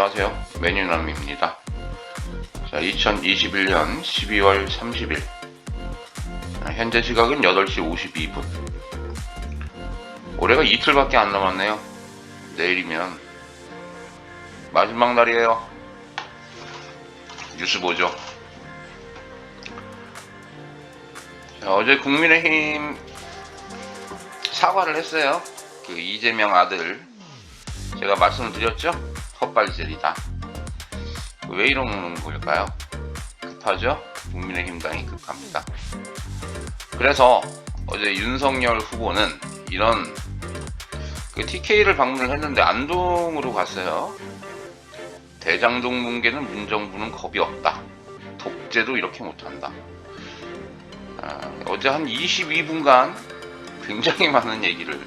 안녕하세요. 메뉴남입니다. 자, 2021년 12월 30일 현재 시각은 8시 52분. 올해가 이틀밖에 안 남았네요. 내일이면 마지막 날이에요. 뉴스 보죠. 자, 어제 국민의힘 사과를 했어요. 그 이재명 아들, 제가 말씀을 드렸죠? 헛발질이다. 왜 이러는 걸까요? 급하죠? 국민의힘 당이 급합니다. 그래서 어제 윤석열 후보는 이런 그 TK를 방문을 했는데 안동으로 갔어요. 대장동 붕괴는 문정부는 겁이 없다. 독재도 이렇게 못한다. 어제 한 22분간 굉장히 많은 얘기를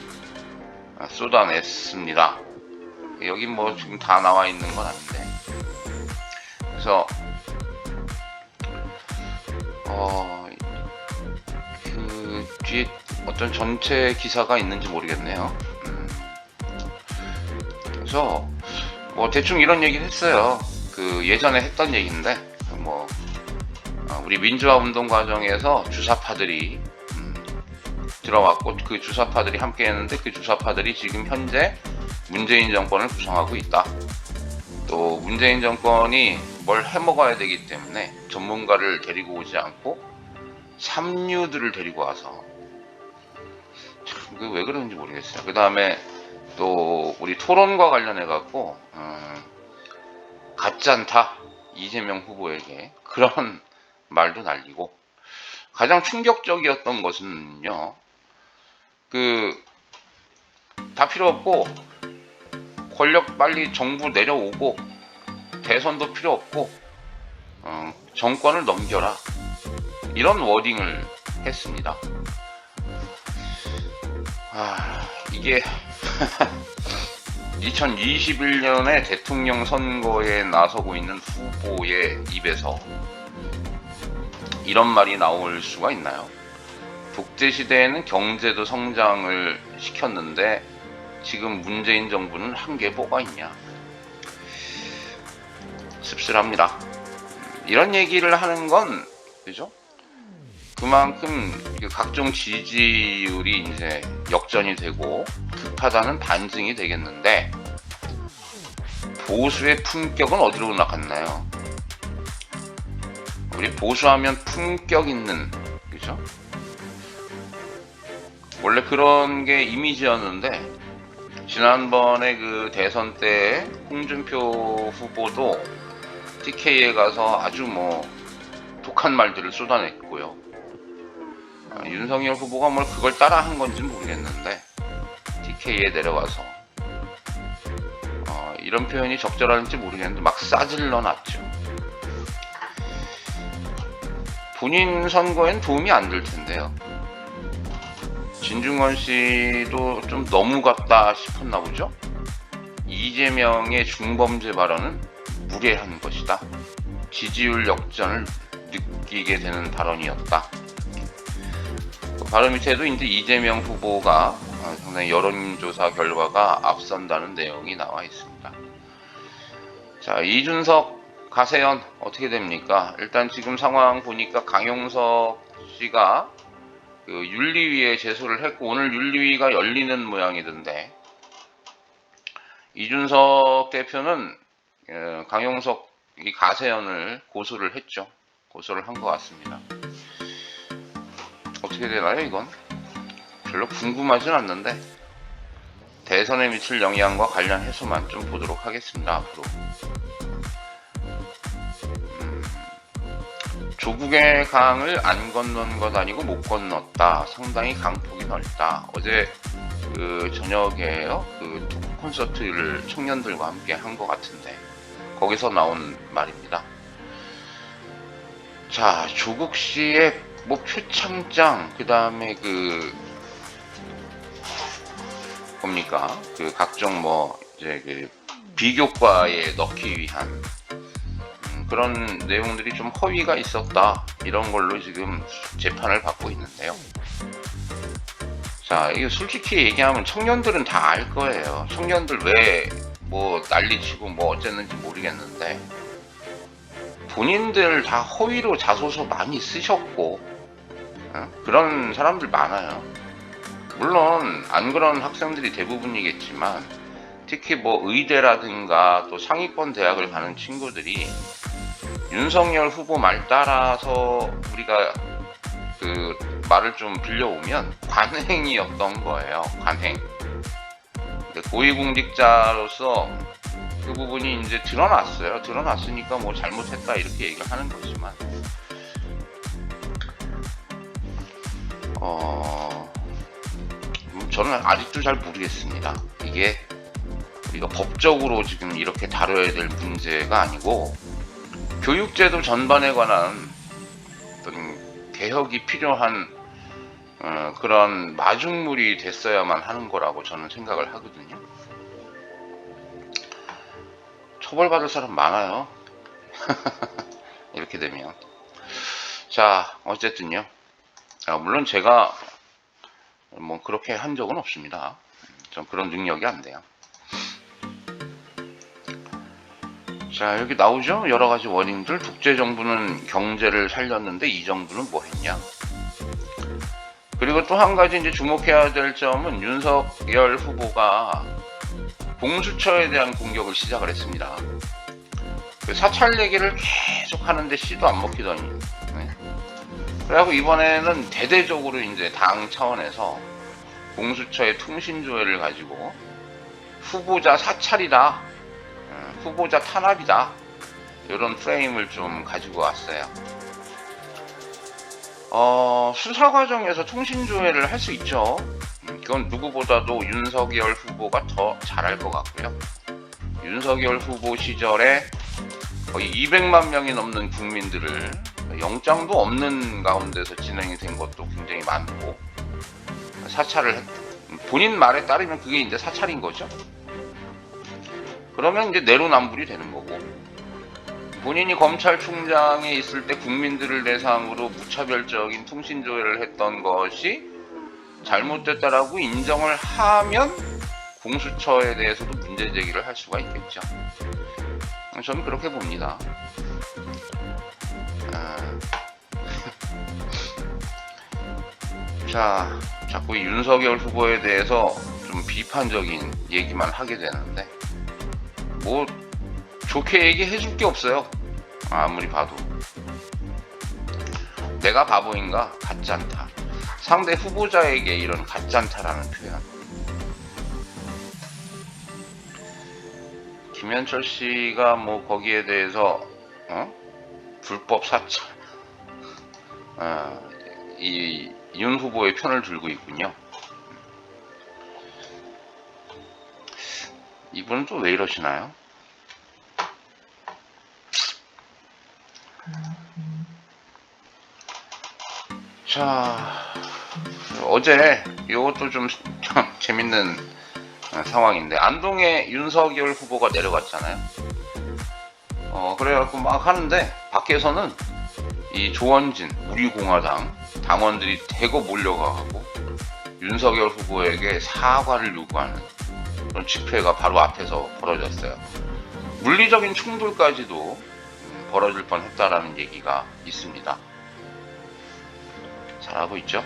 쏟아냈습니다. 여기 뭐 지금 다 나와 있는 건 아닌데. 그래서 그 뒤에 어떤 전체 기사가 있는지 모르겠네요. 그래서 뭐 대충 이런 얘기를 했어요. 그 예전에 했던 얘기인데, 뭐 우리 민주화 운동 과정에서 주사파들이 들어왔고 그 주사파들이 함께 했는데 그 주사파들이 지금 현재 문재인 정권을 구성하고 있다. 또 문재인 정권이 뭘 해먹어야 되기 때문에 전문가를 데리고 오지 않고 삼류들을 데리고 와서, 참 왜 그런지 모르겠어요. 그 다음에 또 우리 토론과 관련해 갖고 가짜다 이재명 후보에게 그런 말도 날리고, 가장 충격적이었던 것은요, 다 필요 없고 권력 빨리 정부 내려오고 대선도 필요 없고 정권을 넘겨라, 이런 워딩을 했습니다. 이게 2021년에 대통령 선거에 나서고 있는 후보의 입에서 이런 말이 나올 수가 있나요? 독재 시대에는 경제도 성장을 시켰는데 지금 문재인 정부는 한 게 뭐가 있냐. 씁쓸합니다. 이런 얘기를 하는 건, 그죠? 그만큼 각종 지지율이 이제 역전이 되고 급하다는 반증이 되겠는데, 보수의 품격은 어디로 나갔나요? 우리 보수하면 품격 있는, 그죠? 원래 그런 게 이미지였는데, 지난번에 그 대선 때 홍준표 후보도 TK에 가서 아주 뭐 독한 말들을 쏟아냈고요. 윤석열 후보가 뭘 그걸 따라 한 건지 모르겠는데 TK에 내려가서 이런 표현이 적절한지 모르겠는데 막 싸질러 놨죠. 본인 선거엔 도움이 안 될 텐데요. 진중권 씨도 좀 너무 같다 싶었나 보죠. 이재명의 중범죄 발언은 무례한 것이다. 지지율 역전을 느끼게 되는 발언이었다. 바로 밑에도 이제 이재명 후보가 상당히 여론조사 결과가 앞선다는 내용이 나와 있습니다. 자, 이준석, 가세현 어떻게 됩니까? 일단 지금 상황 보니까 강용석 씨가 그 윤리위에 제소를 했고 오늘 윤리위가 열리는 모양이던데, 이준석 대표는 강용석 이 가세현을 고소를 했죠. 고소를 한 것 같습니다. 어떻게 되나요 이건? 별로 궁금하진 않는데 대선에 미칠 영향과 관련해서만 좀 보도록 하겠습니다. 앞으로 조국의 강을 안 건넌 것 아니고 못 건넜다. 상당히 강폭이 넓다. 어제 그 저녁에요, 그 토크 콘서트를 청년들과 함께 한 것 같은데 거기서 나온 말입니다. 자, 조국 씨의 뭐 표창장, 그 다음에 뭡니까? 그 각종 뭐 이제 그 비교과에 넣기 위한 그런 내용들이 좀 허위가 있었다, 이런 걸로 지금 재판을 받고 있는데요. 자, 이거 솔직히 얘기하면 청년들은 다 알 거예요. 청년들 왜 뭐 난리치고 뭐 어쨌는지 모르겠는데 본인들 다 허위로 자소서 많이 쓰셨고 그런 사람들 많아요. 물론 안 그런 학생들이 대부분이겠지만 특히 뭐 의대라든가 또 상위권 대학을 가는 친구들이 윤석열 후보 말 따라서 우리가 그 말을 좀 빌려오면 관행이었던 거예요. 관행. 고위공직자로서 그 부분이 이제 드러났어요. 드러났으니까 뭐 잘못했다 이렇게 얘기를 하는 거지만 저는 아직도 잘 모르겠습니다. 이게 우리가 법적으로 지금 이렇게 다뤄야 될 문제가 아니고 교육제도 전반에 관한 어떤 개혁이 필요한 그런 마중물이 됐어야만 하는 거라고 저는 생각을 하거든요. 처벌받을 사람 많아요. 이렇게 되면. 자, 어쨌든요. 물론 제가 뭐 그렇게 한 적은 없습니다. 전 그런 능력이 안 돼요. 자, 여기 나오죠? 여러 가지 원인들. 독재 정부는 경제를 살렸는데 이 정부는 뭐 했냐? 그리고 또 한 가지 이제 주목해야 될 점은 윤석열 후보가 공수처에 대한 공격을 시작을 했습니다. 그 사찰 얘기를 계속 하는데 씨도 안 먹히더니. 그래갖고 이번에는 대대적으로 이제 당 차원에서 공수처의 통신조회를 가지고 후보자 사찰이다, 후보자 탄압이다, 이런 프레임을 좀 가지고 왔어요. 수사 과정에서 통신조회를 할 수 있죠. 그건 누구보다도 윤석열 후보가 더 잘할 것 같고요. 윤석열 후보 시절에 거의 200만 명이 넘는 국민들을 영장도 없는 가운데서 진행이 된 것도 굉장히 많고, 사찰을 본인 말에 따르면 그게 이제 사찰인 거죠. 그러면 이제 내로남불이 되는 거고, 본인이 검찰총장에 있을 때 국민들을 대상으로 무차별적인 통신조회를 했던 것이 잘못됐다라고 인정을 하면 공수처에 대해서도 문제 제기를 할 수가 있겠죠. 저는 그렇게 봅니다. 자, 자꾸 윤석열 후보에 대해서 좀 비판적인 얘기만 하게 되는데 뭐 좋게 얘기해 줄 게 없어요. 아무리 봐도. 내가 바보인가? 가짜않다. 상대 후보자에게 이런 가짜않다라는 표현. 김현철 씨가 뭐 거기에 대해서 불법 사찰, 이 윤 후보의 편을 들고 있군요. 이분은 또 왜 이러시나요? 자, 어제 이것도 좀 재밌는 상황인데, 안동에 윤석열 후보가 내려갔잖아요. 그래갖고 막 하는데 밖에서는 이 조원진 우리공화당 당원들이 대거 몰려가고 윤석열 후보에게 사과를 요구하는 그런 집회가 바로 앞에서 벌어졌어요. 물리적인 충돌까지도 벌어질 뻔했다라는 얘기가 있습니다. 잘하고 있죠?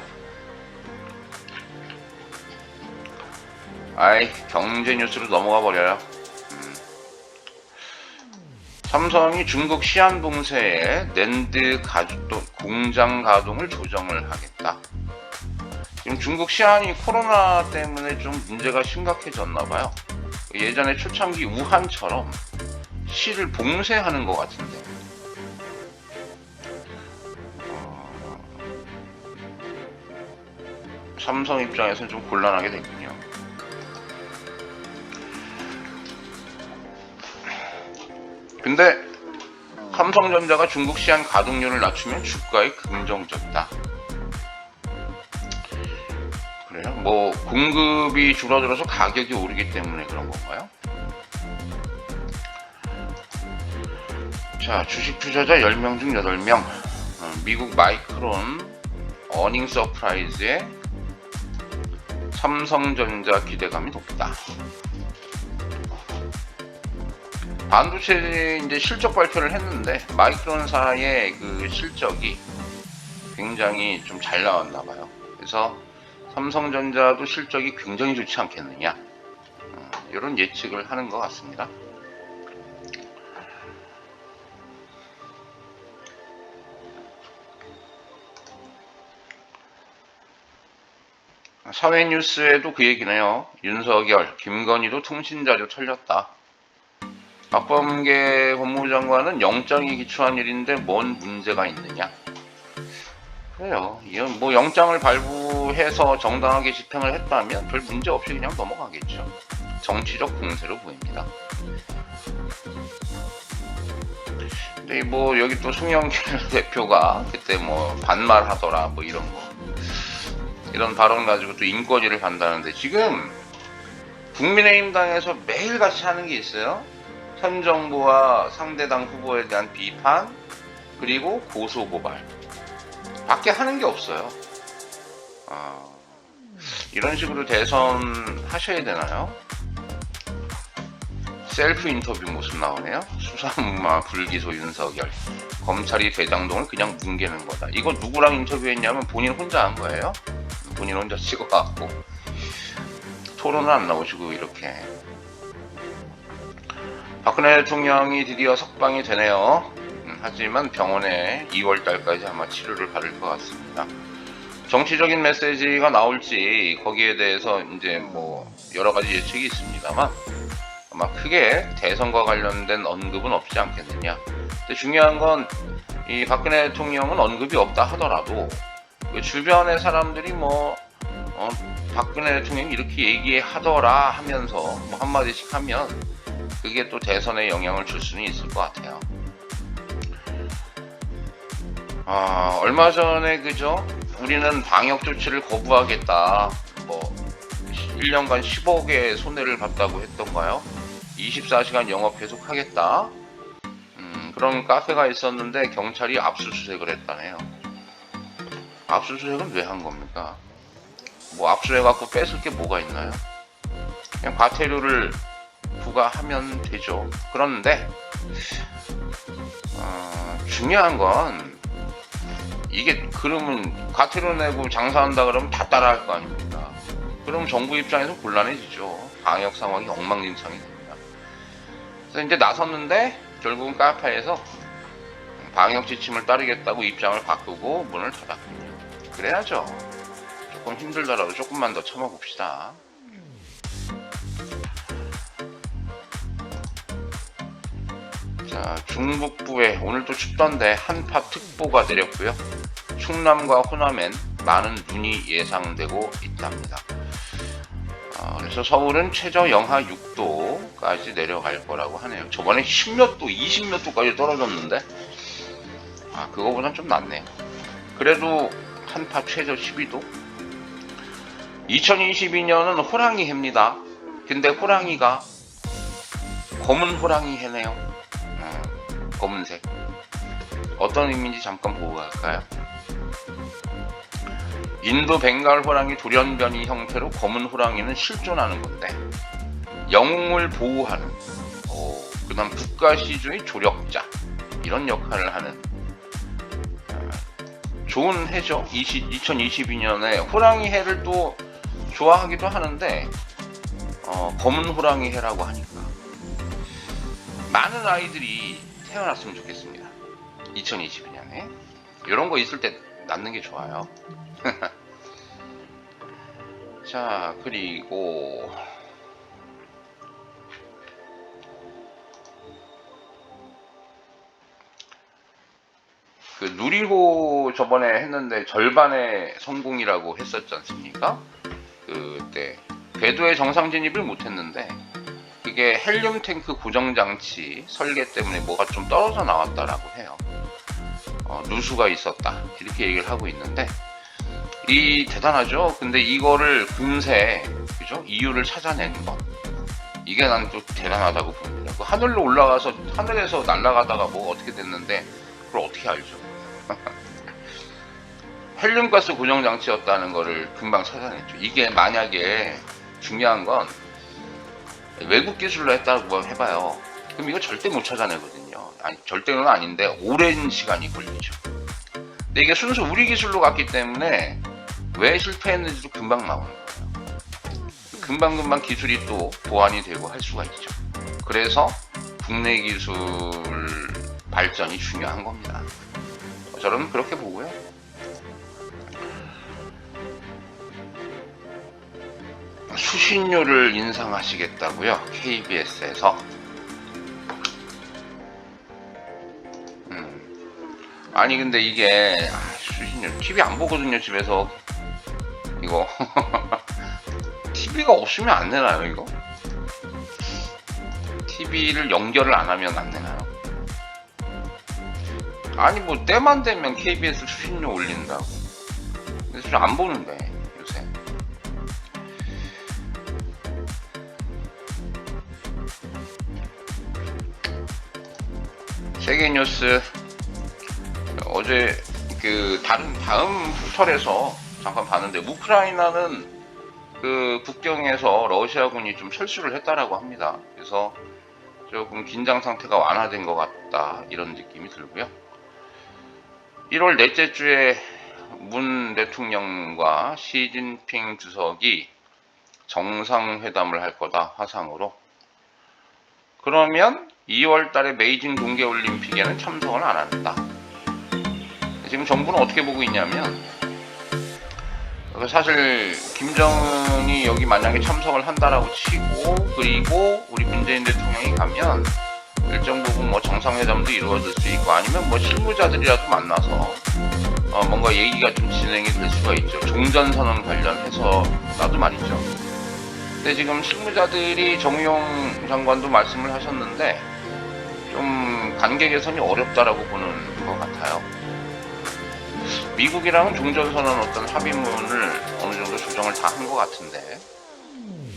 아이, 경제 뉴스로 넘어가 버려요. 삼성이 중국 시안봉쇄에 낸드 공장 가동을 조정을 하겠다. 지금 중국 시안이 코로나 때문에 좀 문제가 심각해졌나봐요. 예전에 초창기 우한처럼 시를 봉쇄하는 것 같은데. 삼성 입장에서는 좀 곤란하게 됐군요. 근데 삼성전자가 중국 시안 가동률을 낮추면 주가에 긍정적이다. 그래요? 뭐 공급이 줄어들어서 가격이 오르기 때문에 그런 건가요? 자, 주식 투자자 10명 중 8명. 미국 마이크론 어닝 서프라이즈에 삼성전자 기대감이 높다. 반도체 이제 실적 발표를 했는데 마이크론사의 그 실적이 굉장히 좀 잘 나왔나 봐요. 그래서 삼성전자도 실적이 굉장히 좋지 않겠느냐, 이런 예측을 하는 것 같습니다. 사회 뉴스에도 그 얘기네요. 윤석열, 김건희도 통신자료 털렸다. 박범계 법무장관은 영장이 기초한 일인데 뭔 문제가 있느냐. 그래요. 이건 뭐 영장을 발부해서 정당하게 집행을 했다면 별 문제 없이 그냥 넘어가겠죠. 정치적 공세로 보입니다. 근데 뭐 여기 또 송영길 대표가 그때 뭐 반말하더라 뭐 이런 발언 가지고 또 인권위를 간다는데, 지금 국민의힘당에서 매일같이 하는 게 있어요. 현 정부와 상대당 후보에 대한 비판, 그리고 고소고발 밖에 하는 게 없어요. 이런 식으로 대선 하셔야 되나요? 셀프 인터뷰 모습 나오네요. 수사무마 불기소 윤석열, 검찰이 대장동을 그냥 뭉개는 거다. 이거 누구랑 인터뷰했냐면 본인 혼자 한 거예요. 본인 혼자 찍어갖고 토론은 안 나오시고. 이렇게 박근혜 대통령이 드디어 석방이 되네요. 하지만 병원에 2월달까지 아마 치료를 받을 것 같습니다. 정치적인 메시지가 나올지 거기에 대해서 이제 뭐 여러 가지 예측이 있습니다만 아마 크게 대선과 관련된 언급은 없지 않겠느냐. 근데 중요한 건 이 박근혜 대통령은 언급이 없다 하더라도 그 주변의 사람들이 뭐 박근혜 대통령이 이렇게 얘기하더라 하면서 뭐 한마디씩 하면 그게 또 대선에 영향을 줄 수는 있을 것 같아요. 얼마 전에 그죠? 우리는 방역 조치를 거부하겠다. 뭐 1년간 10억의 손해를 봤다고 했던가요? 24시간 영업 계속하겠다. 그런 카페가 있었는데 경찰이 압수수색을 했다네요. 압수수색은 왜 한 겁니까? 뭐 압수해갖고 뺏을 게 뭐가 있나요? 그냥 과태료를 부과하면 되죠. 그런데 중요한 건 이게 그러면 과태료 내고 장사한다 그러면 다 따라할 거 아닙니까? 그럼 정부 입장에서 곤란해지죠. 방역 상황이 엉망진창이 됩니다. 그래서 이제 나섰는데 결국은 카페에서 방역 지침을 따르겠다고 입장을 바꾸고 문을 닫았군요. 그래야죠. 조금 힘들더라도 조금만 더 참아봅시다. 자, 중북부에 오늘도 춥던데 한파특보가 내렸고요. 충남과 호남엔 많은 눈이 예상되고 있답니다. 그래서 서울은 최저 영하 6도까지 내려갈 거라고 하네요. 저번에 10몇 도, 20몇 도까지 떨어졌는데 그거보단 좀 낫네요. 그래도 한파 최저 12도. 2022년은 호랑이 해입니다. 근데 호랑이가 검은 호랑이 해네요. 검은색. 어떤 의미인지 잠깐 보고 갈까요? 인도 벵갈 호랑이 돌연변이 형태로 검은 호랑이는 실존하는 건데 영웅을 보호하는, 그 다음 국가시주의 조력자, 이런 역할을 하는 좋은 해죠. 2022년에 호랑이 해를 또 좋아하기도 하는데 검은 호랑이 해라고 하니까 많은 아이들이 태어났으면 좋겠습니다. 2022년에 이런 거 있을 때 낳는 게 좋아요. 자, 그리고 그 누리호 저번에 했는데 절반의 성공이라고 했었지 않습니까? 그때 궤도에 정상 진입을 못했는데 그게 헬륨 탱크 고정 장치 설계 때문에 뭐가 좀 떨어져 나왔다라고 해요. 누수가 있었다 이렇게 얘기를 하고 있는데 이 대단하죠. 근데 이거를 금세 그죠? 이유를 찾아내는 것, 이게 난 또 대단하다고 봅니다. 그 하늘로 올라가서 하늘에서 날아가다가 뭐 어떻게 됐는데 그걸 어떻게 알죠? 헬륨가스 고정 장치였다는 거를 금방 찾아냈죠. 이게 만약에 중요한 건 외국 기술로 했다고 해봐요. 그럼 이거 절대 못 찾아내거든요. 아니, 절대는 아닌데 오랜 시간이 걸리죠. 근데 이게 순수 우리 기술로 갔기 때문에 왜 실패했는지도 금방 나오는 거예요. 금방금방 기술이 또 보완이 되고 할 수가 있죠. 그래서 국내 기술 발전이 중요한 겁니다. 저는 그렇게 보고요. 수신료를 인상하시겠다고요? KBS에서. 아니 근데 이게 수신료 TV 안 보거든요 집에서. 이거 TV가 없으면 안 되나요 이거? TV를 연결을 안 하면 안 되나요? 아니 뭐 때만 되면 KBS 수신료 올린다고. 근데 안 보는데 요새. 세계뉴스 어제 그 다음 포털에서 잠깐 봤는데 우크라이나는 그 국경에서 러시아군이 좀 철수를 했다라고 합니다. 그래서 조금 긴장 상태가 완화된 것 같다 이런 느낌이 들고요. 1월 넷째 주에 문 대통령과 시진핑 주석이 정상회담을 할 거다 화상으로. 그러면 2월 달에 베이징 동계올림픽에는 참석을 안 한다. 지금 정부는 어떻게 보고 있냐면 사실 김정은이 여기 만약에 참석을 한다라고 치고 그리고 우리 문재인 대통령이 가면 일정 부분 뭐 정상회담도 이루어질 수 있고 아니면 뭐 실무자들이라도 만나서 뭔가 얘기가 좀 진행이 될 수가 있죠. 종전선언 관련해서 나도 말이죠. 근데 지금 실무자들이 정의용 장관도 말씀을 하셨는데 좀 관계 개선이 어렵다라고 보는 것 같아요. 미국이랑은 종전선언 어떤 합의문을 어느 정도 조정을 다 한 것 같은데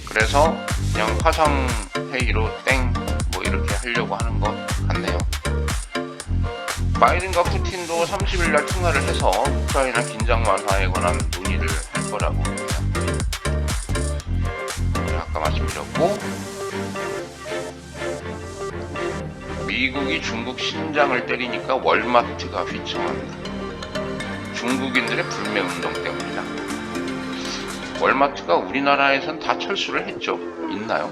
그래서 그냥 화상 회의로 땡 뭐 이렇게 하려고 하는 것 같네요. 바이든과 푸틴도 30일 날 통화를 해서 우크라이나 긴장 완화에 관한 논의를 할 거라고 합니다. 아까 말씀드렸고 미국이 중국 신장을 때리니까 월마트가 휘청합니다. 중국인들의 불매운동 때문이다. 월마트가 우리나라에선 다 철수를 했죠. 있나요?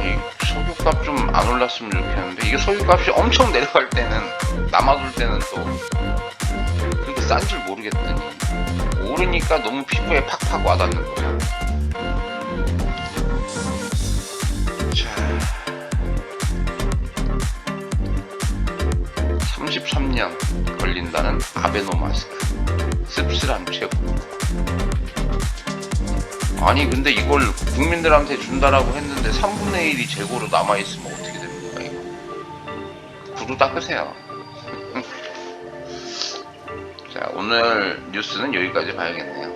이 석유값 좀 안 올랐으면 좋겠는데 이게 석유값이 엄청 내려갈 때는 남아돌 때는 또 그렇게 싼 줄 모르겠더니 오르니까 너무 피부에 팍팍 와닿는 거야. 자, 33년 걸린다는 아베노마스크 씁쓸함 최고. 아니 근데 이걸 국민들한테 준다라고 했는데 3분의 1이 재고로 남아있으면 어떻게 됩니까 이거? 구두 닦으세요. 자, 오늘 뉴스는 여기까지 봐야겠네요.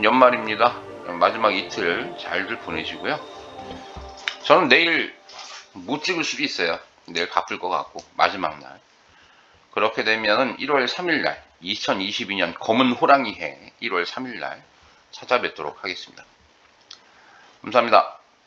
연말입니다. 마지막 이틀 잘들 보내시고요. 저는 내일 못 찍을 수도 있어요. 내일 바쁠 것 같고 마지막 날. 그렇게 되면 1월 3일 날 2022년 검은 호랑이 해 1월 3일 날 찾아뵙도록 하겠습니다. 감사합니다.